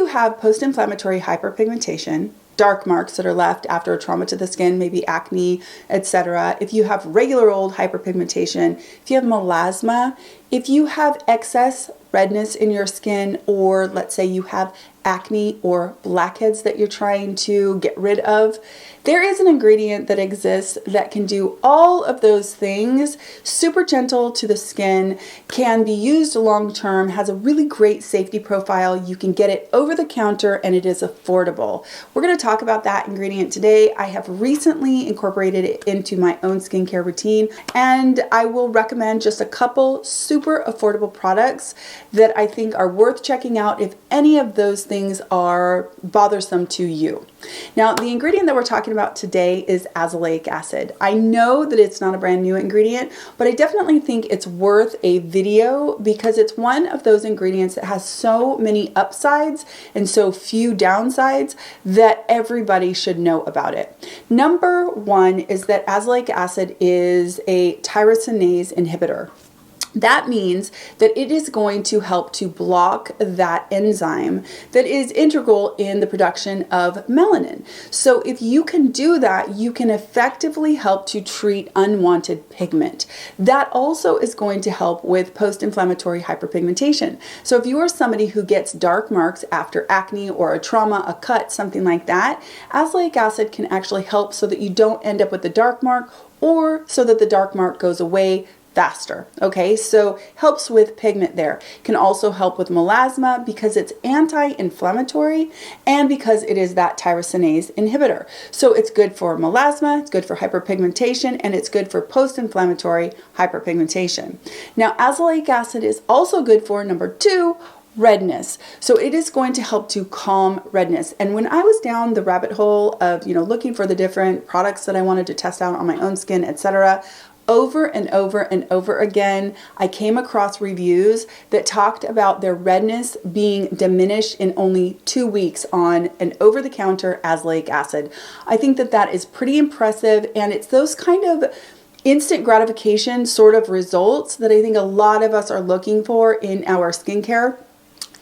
have post-inflammatory hyperpigmentation, dark marks that are left after a trauma to the skin, maybe acne, etc., if you have regular old hyperpigmentation, if you have melasma, if you have excess redness in your skin, or let's say you have acne or blackheads that you're trying to get rid of, there is an ingredient that exists that can do all of those things, super gentle to the skin, can be used long term, has a really great safety profile. You can get it over the counter and it is affordable. We're going to talk about that ingredient today. I have recently incorporated it into my own skincare routine, and I will recommend just a couple super affordable products that I think are worth checking out if any of those things are bothersome to you. Now, the ingredient that we're talking about today is azelaic acid. I know that it's not a brand new ingredient, but I definitely think it's worth a video because it's one of those ingredients that has so many upsides and so few downsides that everybody should know about it. Number one is that azelaic acid is a tyrosinase inhibitor. That means that it is going to help to block that enzyme that is integral in the production of melanin. So if you can do that, you can effectively help to treat unwanted pigment. That also is going to help with post-inflammatory hyperpigmentation. So if you are somebody who gets dark marks after acne or a trauma, a cut, something like that, azelaic acid can actually help so that you don't end up with the dark mark, or so that the dark mark goes away faster. Okay, so helps with pigment there. Can also help with melasma because it's anti-inflammatory and because it is that tyrosinase inhibitor. So it's good for melasma, it's good for hyperpigmentation, and it's good for post-inflammatory hyperpigmentation. Now, azelaic acid is also good for number two, redness. So it is going to help to calm redness. And when I was down the rabbit hole of, looking for the different products that I wanted to test out on my own skin, etc., over and over and over again, I came across reviews that talked about their redness being diminished in only 2 weeks on an over-the-counter azelaic acid. I think that that is pretty impressive, and it's those kind of instant gratification sort of results that I think a lot of us are looking for in our skincare.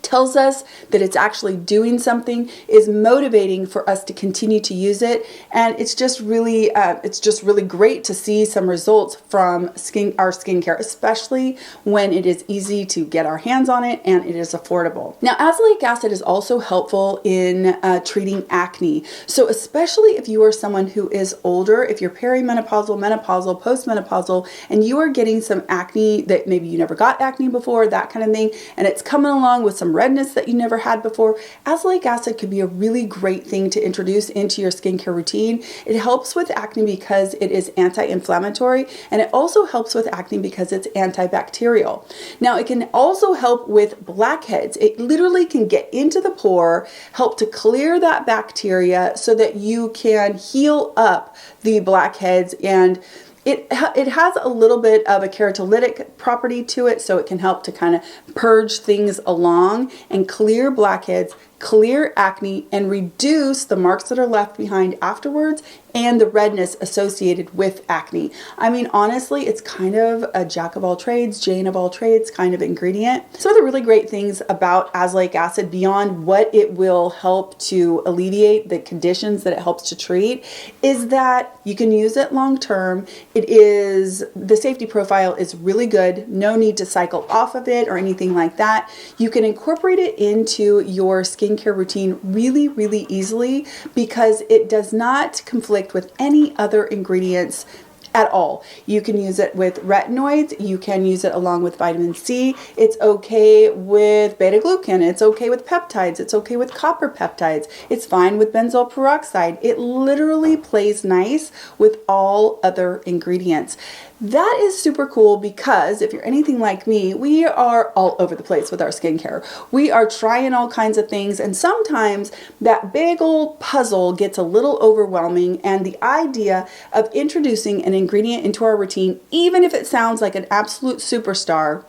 Tells us that it's actually doing something, is motivating for us to continue to use it, and it's just really great to see some results from our skincare, especially when it is easy to get our hands on it and it is affordable. Now, azelaic acid is also helpful in treating acne. So especially if you are someone who is older, if you're perimenopausal, menopausal, postmenopausal, and you are getting some acne that maybe you never got acne before, that kind of thing, and it's coming along with some redness that you never had before, azelaic acid could be a really great thing to introduce into your skincare routine. It helps with acne because it is anti-inflammatory, and it also helps with acne because it's antibacterial. Now, it can also help with blackheads. It literally can get into the pore, help to clear that bacteria so that you can heal up the blackheads, and it has a little bit of a keratolytic property to it, so it can help to kind of purge things along and clear blackheads, clear acne, and reduce the marks that are left behind afterwards and the redness associated with acne. I mean, honestly, it's kind of a jack of all trades, Jane of all trades kind of ingredient. Some of the really great things about azelaic acid, beyond what it will help to alleviate the conditions that it helps to treat, is that you can use it long term. The safety profile is really good. No need to cycle off of it or anything like that. You can incorporate it into your skincare routine really, really easily because it does not conflict with any other ingredients at all. You can use it with retinoids. You can use it along with vitamin C. It's okay with beta-glucan. It's okay with peptides. It's okay with copper peptides. It's fine with benzoyl peroxide. It literally plays nice with all other ingredients. That is super cool because if you're anything like me, we are all over the place with our skincare. We are trying all kinds of things, and sometimes that big old puzzle gets a little overwhelming, and the idea of introducing an ingredient into our routine, even if it sounds like an absolute superstar,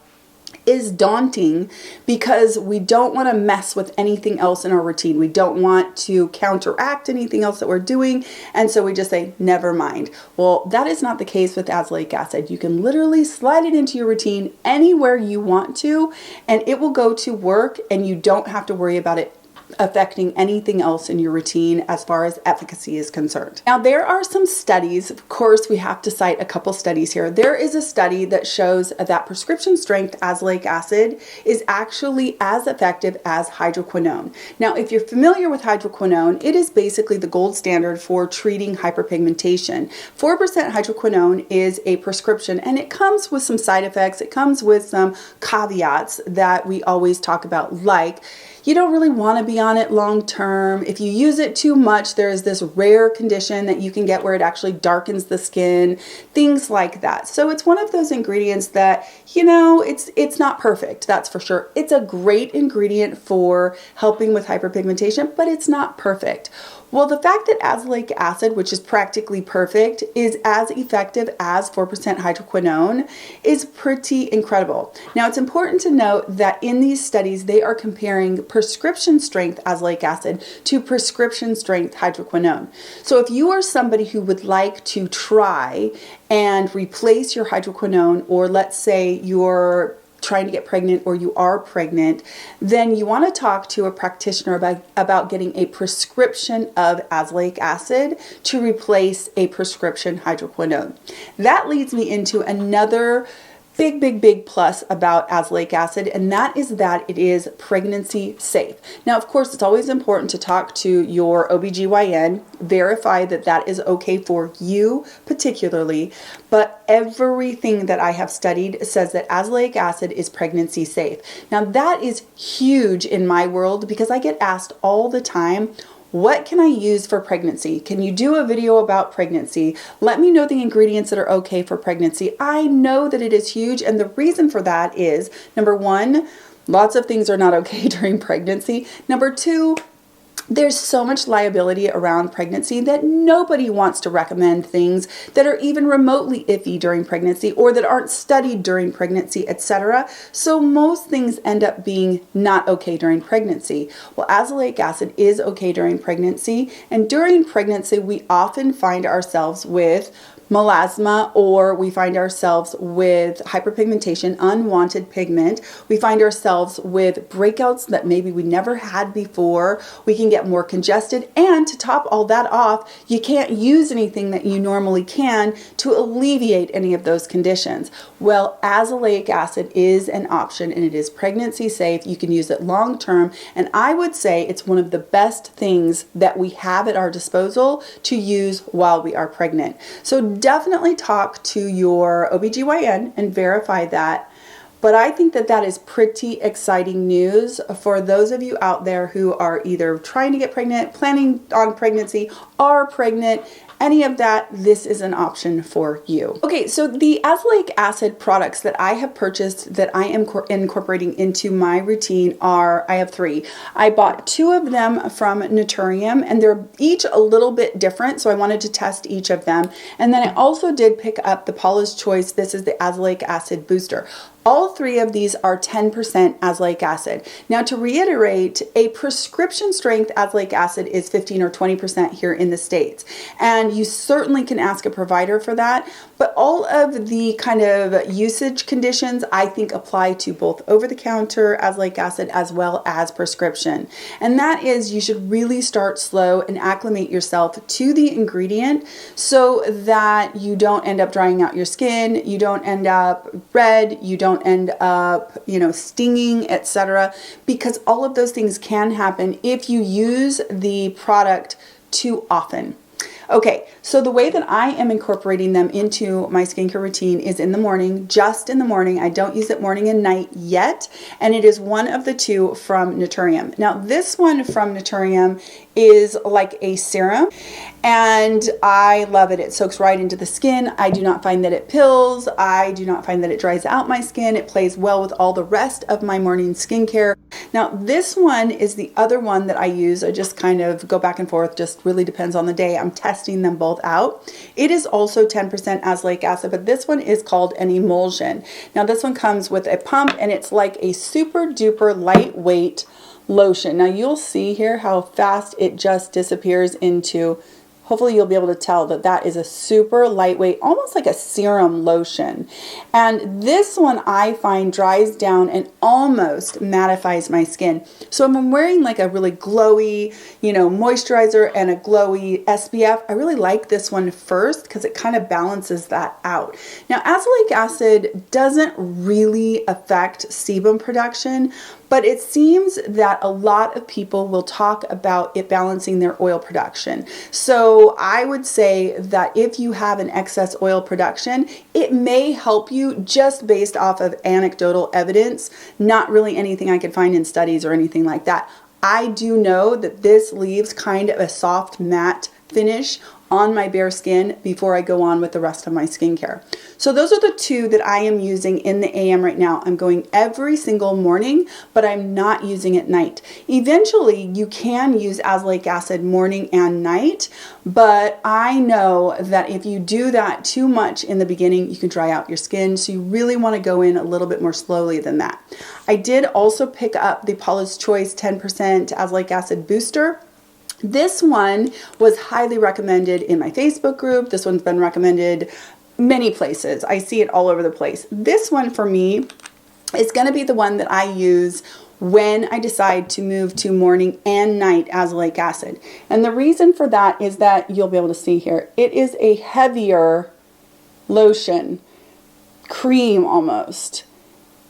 is daunting because we don't want to mess with anything else in our routine. We don't want to counteract anything else that we're doing, and so we just say, never mind. Well, that is not the case with azelaic acid. You can literally slide it into your routine anywhere you want to, and it will go to work, and you don't have to worry about it affecting anything else in your routine as far as efficacy is concerned. Now, there are some studies, of course, we have to cite a couple studies here. There is a study that shows that prescription strength azelaic acid is actually as effective as hydroquinone. Now, if you're familiar with hydroquinone, it is basically the gold standard for treating hyperpigmentation. 4% hydroquinone is a prescription, and it comes with some side effects. It comes with some caveats that we always talk about, like you don't really want to be on it long term. If you use it too much, there is this rare condition that you can get where it actually darkens the skin, things like that. So it's one of those ingredients that, you know, it's not perfect, that's for sure. It's a great ingredient for helping with hyperpigmentation, but it's not perfect. Well, the fact that azelaic acid, which is practically perfect, is as effective as 4% hydroquinone is pretty incredible. Now, it's important to note that in these studies, they are comparing prescription strength azelaic acid to prescription strength hydroquinone. So if you are somebody who would like to try and replace your hydroquinone, or let's say you're trying to get pregnant or you are pregnant, then you want to talk to a practitioner about getting a prescription of azelaic acid to replace a prescription hydroquinone. That leads me into another big plus about azelaic acid, and that is that it is pregnancy safe. Now, of course, it's always important to talk to your OBGYN, verify that that is okay for you particularly, but everything that I have studied says that azelaic acid is pregnancy safe. Now, that is huge in my world because I get asked all the time, what can I use for pregnancy? Can you do a video about pregnancy? Let me know the ingredients that are okay for pregnancy. I know that it is huge, and the reason for that is, number one, lots of things are not okay during pregnancy. Number two, there's so much liability around pregnancy that nobody wants to recommend things that are even remotely iffy during pregnancy or that aren't studied during pregnancy, etc. So most things end up being not okay during pregnancy. Well, azelaic acid is okay during pregnancy, and during pregnancy we often find ourselves with melasma, or we find ourselves with hyperpigmentation, unwanted pigment. We find ourselves with breakouts that maybe we never had before. We can get more congested, and to top all that off, you can't use anything that you normally can to alleviate any of those conditions. Well, azelaic acid is an option, and it is pregnancy safe. You can use it long term, and I would say it's one of the best things that we have at our disposal to use while we are pregnant. So definitely talk to your OBGYN and verify that. But I think that that is pretty exciting news for those of you out there who are either trying to get pregnant, planning on pregnancy, are pregnant, any of that, this is an option for you. Okay, so the azelaic acid products that I have purchased that I am incorporating into my routine are, I have 3. I bought 2 of them from Naturium, and they're each a little bit different, so I wanted to test each of them. And then I also did pick up the Paula's Choice. This is the azelaic acid booster. All 3 of these are 10% azelaic acid. Now, to reiterate, a prescription strength azelaic acid is 15 or 20% here in the States. And you certainly can ask a provider for that. But all of the kind of usage conditions, I think, apply to both over-the-counter azelaic acid as well as prescription. And that is, you should really start slow and acclimate yourself to the ingredient so that you don't end up drying out your skin, you don't end up red, you don't end up, stinging, etc. Because all of those things can happen if you use the product too often. Okay, so the way that I am incorporating them into my skincare routine is in the morning, just in the morning. I don't use it morning and night yet, and it is one of the 2 from Naturium. Now, this one from Naturium is like a serum, and I love it. It soaks right into the skin. I do not find that it pills. I do not find that it dries out my skin. It plays well with all the rest of my morning skincare. Now, this one is the other one that I use. I just kind of go back and forth, just really depends on the day. I'm testing them both out. It is also 10% azelaic acid, but this one is called an emulsion. Now, this one comes with a pump, and it's like a super duper lightweight lotion. Now, you'll see here how fast it just disappears into hopefully you'll be able to tell that that is a super lightweight, almost like a serum lotion. And this one I find dries down and almost mattifies my skin. So if I'm wearing like a really glowy, you know, moisturizer and a glowy SPF, I really like this one first because it kind of balances that out. Now, azelaic acid doesn't really affect sebum production, but it seems that a lot of people will talk about it balancing their oil production. So I would say that if you have an excess oil production, it may help you just based off of anecdotal evidence, not really anything I could find in studies or anything like that. I do know that this leaves kind of a soft matte finish on my bare skin before I go on with the rest of my skincare. So those are the two that I am using in the AM right now. I'm going every single morning, but I'm not using it night. Eventually, you can use azelaic acid morning and night, but I know that if you do that too much in the beginning, you can dry out your skin. So you really want to go in a little bit more slowly than that. I did also pick up the Paula's Choice 10% azelaic acid booster. This one was highly recommended in my Facebook group. This one's been recommended many places. I see it all over the place. This one for me is going to be the one that I use when I decide to move to morning and night azelaic acid. And the reason for that is that you'll be able to see here, it is a heavier lotion, cream almost.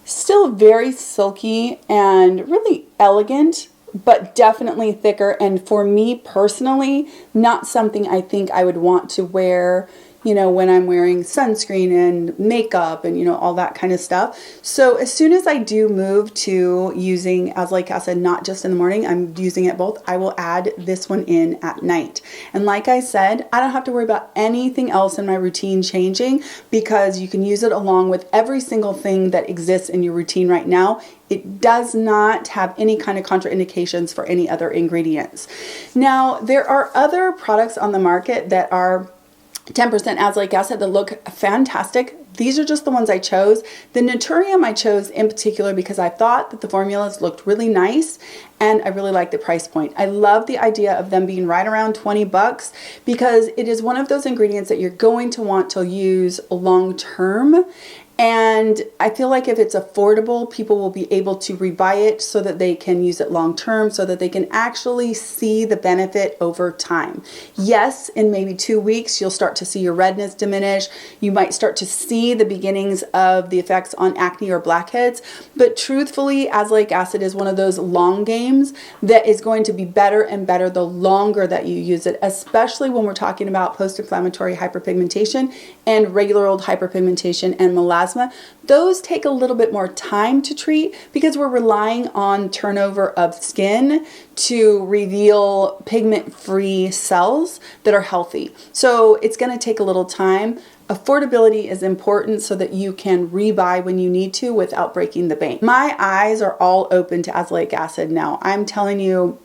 Still very silky and really elegant, but definitely thicker, and for me personally, not something I think I would want to wear, you know, when I'm wearing sunscreen and makeup and, you know, all that kind of stuff. So as soon as I do move to using azelaic acid, not just in the morning, I'm using it both, I will add this one in at night. And like I said, I don't have to worry about anything else in my routine changing because you can use it along with every single thing that exists in your routine right now. It does not have any kind of contraindications for any other ingredients. Now, there are other products on the market that are 10% azelaic acid that look fantastic. These are just the ones I chose. The Naturium I chose in particular because I thought that the formulas looked really nice and I really like the price point. I love the idea of them being right around 20 bucks because it is one of those ingredients that you're going to want to use long term. And I feel like if it's affordable, people will be able to rebuy it so that they can use it long term, so that they can actually see the benefit over time. Yes, in maybe 2 weeks, you'll start to see your redness diminish. You might start to see the beginnings of the effects on acne or blackheads. But truthfully, azelaic acid is one of those long games that is going to be better and better the longer that you use it, especially when we're talking about post-inflammatory hyperpigmentation and regular old hyperpigmentation and melasma. Those take a little bit more time to treat because we're relying on turnover of skin to reveal pigment-free cells that are healthy. So it's going to take a little time. Affordability is important so that you can rebuy when you need to without breaking the bank. My eyes are all open to azelaic acid now. I'm telling you,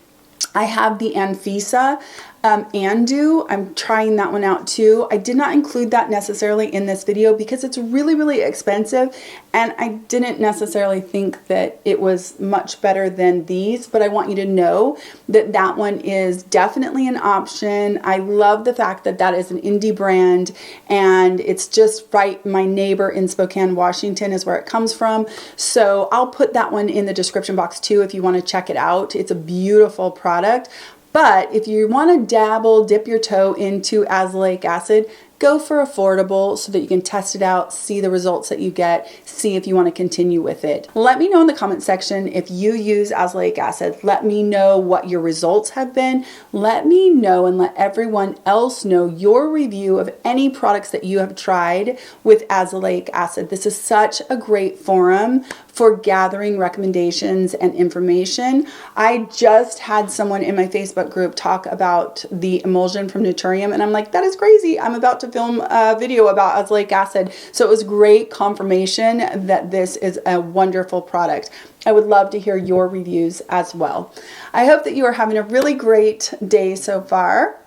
I have the Anfisa Andu. I'm trying that one out too. I did not include that necessarily in this video because it's really, really expensive and I didn't necessarily think that it was much better than these, but I want you to know that that one is definitely an option. I love the fact that that is an indie brand and it's just right. My neighbor in Spokane, Washington is where it comes from. So I'll put that one in the description box too if you want to check it out. It's a beautiful product. But if you want to dabble, dip your toe into azelaic acid, go for affordable so that you can test it out, see the results that you get, see if you want to continue with it. Let me know in the comment section if you use azelaic acid. Let me know what your results have been. Let me know and let everyone else know your review of any products that you have tried with azelaic acid. This is such a great forum for gathering recommendations and information. I just had someone in my Facebook group talk about the emulsion from Naturium and I'm like, that is crazy. I'm about to film a video about azelaic acid. So it was great confirmation that this is a wonderful product. I would love to hear your reviews as well. I hope that you are having a really great day so far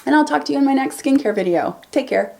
and I'll talk to you in my next skincare video. Take care.